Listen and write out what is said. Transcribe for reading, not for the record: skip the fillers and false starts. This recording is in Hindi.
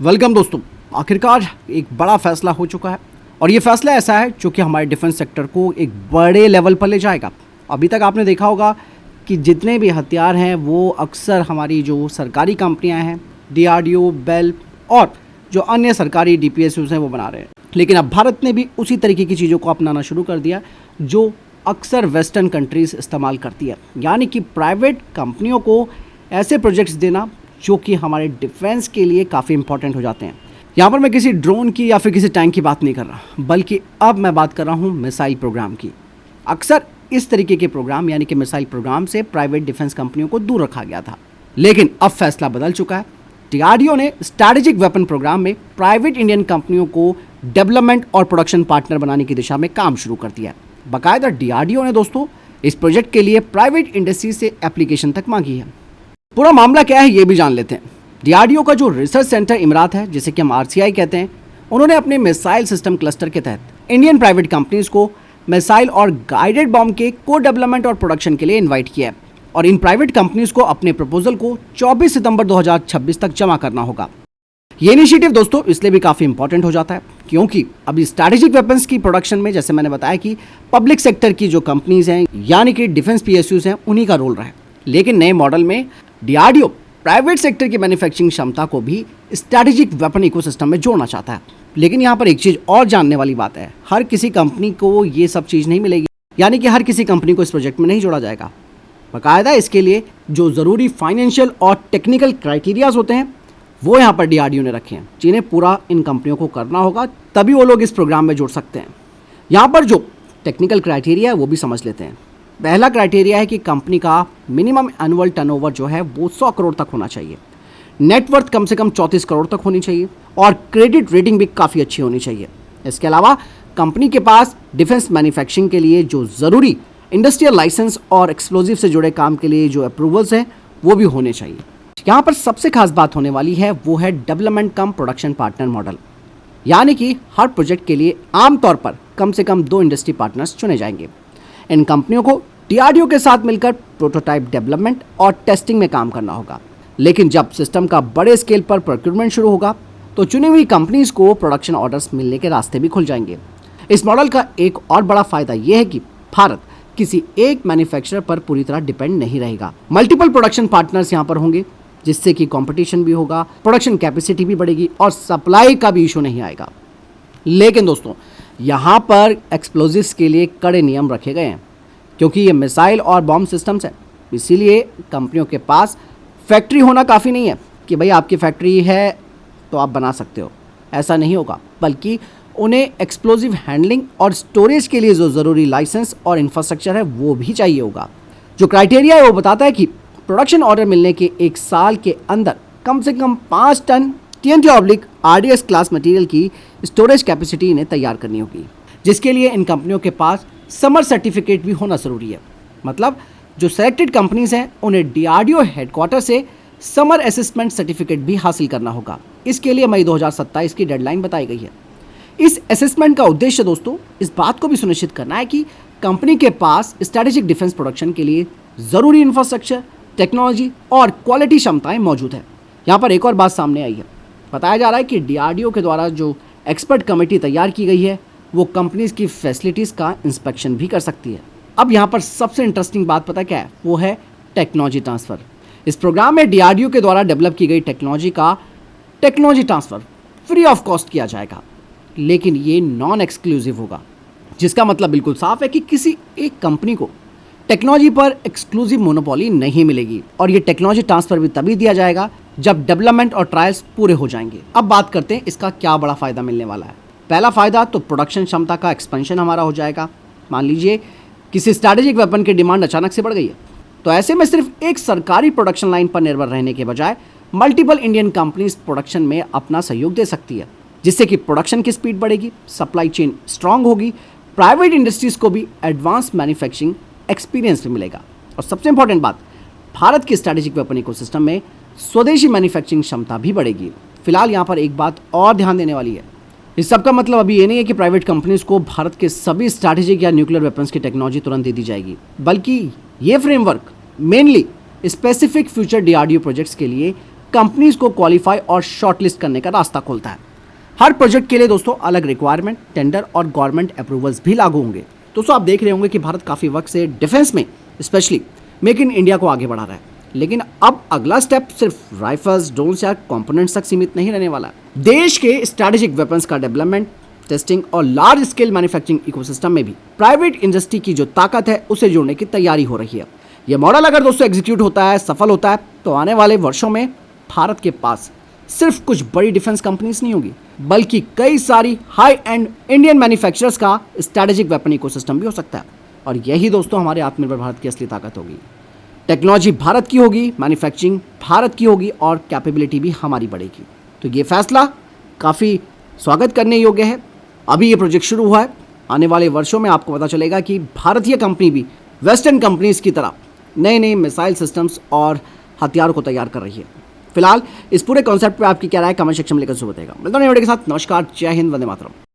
वेलकम दोस्तों। आखिरकार एक बड़ा फैसला हो चुका है और ये फैसला ऐसा है जो कि हमारे डिफेंस सेक्टर को एक बड़े लेवल पर ले जाएगा। अभी तक आपने देखा होगा कि जितने भी हथियार हैं वो अक्सर हमारी जो सरकारी कंपनियां हैं, डीआरडीओ, बेल और जो अन्य सरकारी डीपीएसयूज हैं वो बना रहे हैं। लेकिन अब भारत ने भी उसी तरीके की चीज़ों को अपनाना शुरू कर दिया जो अक्सर वेस्टर्न कंट्रीज़ इस्तेमाल करती है, यानी कि प्राइवेट कंपनियों को ऐसे प्रोजेक्ट्स देना जो कि हमारे डिफेंस के लिए काफ़ी इंपॉर्टेंट हो जाते हैं। यहाँ पर मैं किसी ड्रोन की या फिर किसी टैंक की बात नहीं कर रहा, बल्कि अब मैं बात कर रहा हूँ मिसाइल प्रोग्राम की। अक्सर इस तरीके के प्रोग्राम यानी कि मिसाइल प्रोग्राम से प्राइवेट डिफेंस कंपनियों को दूर रखा गया था, लेकिन अब फैसला बदल चुका है। डीआरडीओ ने स्ट्रैटेजिक वेपन प्रोग्राम में प्राइवेट इंडियन कंपनियों को डेवलपमेंट और प्रोडक्शन पार्टनर बनाने की दिशा में काम शुरू कर दिया है। बाकायदा डीआरडीओ ने दोस्तों इस प्रोजेक्ट के लिए प्राइवेट इंडस्ट्री से एप्लीकेशन तक मांगी है। पूरा मामला क्या है ये भी जान लेते हैं। डीआरडीओ का जो रिसर्च सेंटर इमरात है, जिसे कि हम आरसीआई कहते हैं, उन्होंने अपने मिसाइल सिस्टम क्लस्टर के तहत इंडियन प्राइवेट कंपनीज को मिसाइल और गाइडेड बॉम्ब के को डेवलपमेंट और प्रोडक्शन के लिए इनवाइट किया है और इन प्राइवेट कंपनीज को अपने प्रपोजल को 24 सितंबर 2026 तक जमा करना होगा। ये इनिशिएटिव दोस्तों इसलिए भी काफ़ी इंपॉर्टेंट हो जाता है क्योंकि अभी स्ट्रैटेजिक वेपन्स की प्रोडक्शन में, जैसे मैंने बताया कि पब्लिक सेक्टर की जो कंपनीज हैं यानी कि डिफेंस पीएसयूज हैं, उन्हीं का रोल रहा है। लेकिन नए मॉडल में डीआरडीओ प्राइवेट सेक्टर की मैन्युफैक्चरिंग क्षमता को भी स्ट्रैटेजिक वेपन इकोसिस्टम में जोड़ना चाहता है। लेकिन यहाँ पर एक चीज़ और जानने वाली बात है, हर किसी कंपनी को ये सब चीज़ नहीं मिलेगी, यानी कि हर किसी कंपनी को इस प्रोजेक्ट में नहीं जोड़ा जाएगा। बाकायदा इसके लिए जो ज़रूरी फाइनेंशियल और टेक्निकल क्राइटेरियाज होते हैं वो यहाँ पर डीआरडीओ ने रखे हैं, जिन्हें पूरा इन कंपनियों को करना होगा, तभी वो लोग इस प्रोग्राम में जुड़ सकते हैं। यहाँ पर जो टेक्निकल क्राइटेरिया है वो भी समझ लेते हैं। पहला क्राइटेरिया है कि कंपनी का मिनिमम एनुअल टर्नओवर जो है वो 100 करोड़ तक होना चाहिए, नेटवर्थ कम से कम 34 करोड़ तक होनी चाहिए और क्रेडिट रेटिंग भी काफ़ी अच्छी होनी चाहिए। इसके अलावा कंपनी के पास डिफेंस मैन्युफैक्चरिंग के लिए जो ज़रूरी इंडस्ट्रियल लाइसेंस और एक्सप्लोजिव से जुड़े काम के लिए जो अप्रूवल्स हैं वो भी होने चाहिए। यहाँ पर सबसे खास बात होने वाली है वो है डेवलपमेंट कम प्रोडक्शन पार्टनर मॉडल, यानी कि हर प्रोजेक्ट के लिए आमतौर पर कम से कम 2 इंडस्ट्री पार्टनर्स चुने जाएंगे। इन कंपनियों को डीआरडीओ के साथ मिलकर प्रोटोटाइप डेवलपमेंट और टेस्टिंग में काम करना होगा। लेकिन जब सिस्टम का बड़े स्केल पर प्रोक्यूरमेंट शुरू होगा तो चुनी हुई कंपनीज को प्रोडक्शन ऑर्डर्स मिलने के रास्ते भी खुल जाएंगे। इस मॉडल का एक और बड़ा फायदा यह है कि भारत किसी एक मैन्युफैक्चरर पर पूरी तरह डिपेंड नहीं रहेगा। मल्टीपल प्रोडक्शन पार्टनर्स यहाँ पर होंगे, जिससे कि कंपटीशन भी होगा, प्रोडक्शन कैपेसिटी भी बढ़ेगी और सप्लाई का भी इशू नहीं आएगा। लेकिन दोस्तों यहाँ पर एक्सप्लोजिव्स के लिए कड़े नियम रखे गए हैं क्योंकि ये मिसाइल और बॉम्ब सिस्टम्स हैं। इसीलिए कंपनियों के पास फैक्ट्री होना काफ़ी नहीं है कि भाई आपकी फैक्ट्री है तो आप बना सकते हो, ऐसा नहीं होगा, बल्कि उन्हें एक्सप्लोजिव हैंडलिंग और स्टोरेज के लिए जो ज़रूरी लाइसेंस और इंफ्रास्ट्रक्चर है वो भी चाहिए होगा। जो क्राइटेरिया है वो बताता है कि प्रोडक्शन ऑर्डर मिलने के 1 साल के अंदर कम से कम 5 टन TNT/RDS क्लास मटेरियल की स्टोरेज कैपेसिटी इन्हें तैयार करनी होगी, जिसके लिए इन कंपनियों के पास समर सर्टिफिकेट भी होना ज़रूरी है। मतलब जो सेलेक्टेड कंपनीज हैं उन्हें डीआरडीओ हेडक्वार्टर से समर असेसमेंट सर्टिफिकेट भी हासिल करना होगा। इसके लिए मई 2027 की डेडलाइन बताई गई है। इस असेसमेंट का उद्देश्य दोस्तों इस बात को भी सुनिश्चित करना है कि कंपनी के पास स्ट्रैटेजिक डिफेंस प्रोडक्शन के लिए ज़रूरी इंफ्रास्ट्रक्चर, टेक्नोलॉजी और क्वालिटी क्षमताएं मौजूद है। यहाँ पर एक और बात सामने आई है। बताया जा रहा है कि डीआरडीओ के द्वारा जो एक्सपर्ट कमेटी तैयार की गई है वो कंपनीज की फैसिलिटीज़ का इंस्पेक्शन भी कर सकती है। अब यहाँ पर सबसे इंटरेस्टिंग बात पता क्या है, वो है टेक्नोलॉजी ट्रांसफ़र। इस प्रोग्राम में डीआरडीओ के द्वारा डेवलप की गई टेक्नोलॉजी का technology transfer free of cost किया जाएगा, लेकिन ये नॉन एक्सक्लूसिव होगा, जिसका मतलब बिल्कुल साफ है कि किसी एक कंपनी को टेक्नोलॉजी पर एक्सक्लूसिव मोनोपोली नहीं मिलेगी और ये टेक्नोलॉजी ट्रांसफ़र भी तभी दिया जाएगा जब डेवलपमेंट और ट्रायल्स पूरे हो जाएंगे। अब बात करते हैं इसका क्या बड़ा फ़ायदा मिलने वाला है। पहला फ़ायदा तो प्रोडक्शन क्षमता का एक्सपेंशन हमारा हो जाएगा। मान लीजिए किसी स्ट्रैटेजिक वेपन की डिमांड अचानक से बढ़ गई है, तो ऐसे में सिर्फ एक सरकारी प्रोडक्शन लाइन पर निर्भर रहने के बजाय मल्टीपल इंडियन कंपनीज प्रोडक्शन में अपना सहयोग दे सकती है, जिससे कि प्रोडक्शन की स्पीड बढ़ेगी, सप्लाई चेन स्ट्रांग होगी, प्राइवेट इंडस्ट्रीज़ को भी एडवांस मैन्युफैक्चरिंग एक्सपीरियंस भी मिलेगा। और सबसे इंपॉर्टेंट बात, भारत की स्ट्रैटेजिक वेपन इकोसिस्टम में स्वदेशी मैन्युफैक्चरिंग क्षमता भी बढ़ेगी। फिलहाल यहाँ पर एक बात और ध्यान देने वाली है, इस सब का मतलब अभी ये नहीं है कि प्राइवेट कंपनीज को भारत के सभी स्ट्रैटेजिक या न्यूक्लियर वेपन्स की टेक्नोलॉजी तुरंत दे दी जाएगी, बल्कि ये framework mainly specific future DRDO projects के लिए कंपनीज को क्वालिफाई और शॉर्टलिस्ट करने का रास्ता खोलता है। हर प्रोजेक्ट के लिए दोस्तों अलग रिक्वायरमेंट, टेंडर और गवर्नमेंट अप्रूवल्स भी लागू होंगे। दोस्तों आप देख रहे होंगे कि भारत काफ़ी वक्त से डिफेंस में स्पेशली मेक इन इंडिया को आगे बढ़ा रहा है, लेकिन अब अगला स्टेप सिर्फ राइफल्स, ड्रोन्स या कंपोनेंट्स तक सीमित नहीं रहने वाला। देश के स्ट्रैटेजिक वेपन्स का डेवलपमेंट, टेस्टिंग और लार्ज स्केल मैन्युफैक्चरिंग इकोसिस्टम में भी प्राइवेट इंडस्ट्री की जो ताकत है उसे जोड़ने की तैयारी हो रही है। यह मॉडल अगर दोस्तों एग्जीक्यूट होता है, सफल होता है, तो आने वाले वर्षों में भारत के पास सिर्फ कुछ बड़ी डिफेंस कंपनीज नहीं होगी, बल्कि कई सारी हाई एंड इंडियन मैन्युफैक्चरर्स का स्ट्रैटेजिक वेपन इकोसिस्टम भी हो सकता है। और यही दोस्तों हमारे आत्मनिर्भर भारत की असली ताकत होगी। टेक्नोलॉजी भारत की होगी, मैन्युफैक्चरिंग भारत की होगी और कैपेबिलिटी भी हमारी बढ़ेगी। तो ये फैसला काफ़ी स्वागत करने योग्य है। अभी ये प्रोजेक्ट शुरू हुआ है, आने वाले वर्षों में आपको पता चलेगा कि भारतीय कंपनी भी वेस्टर्न कंपनीज की तरह नए नए मिसाइल सिस्टम्स और हथियारों को तैयार कर रही है। फिलहाल इस पूरे कॉन्सेप्ट पे आपकी क्या राय है, कमेंट सेक्शन में लिखकर जरूर बताइएगा। मिलता हूं नए वीडियो के साथ। नमस्कार, जय हिंद, वंदे मातरम।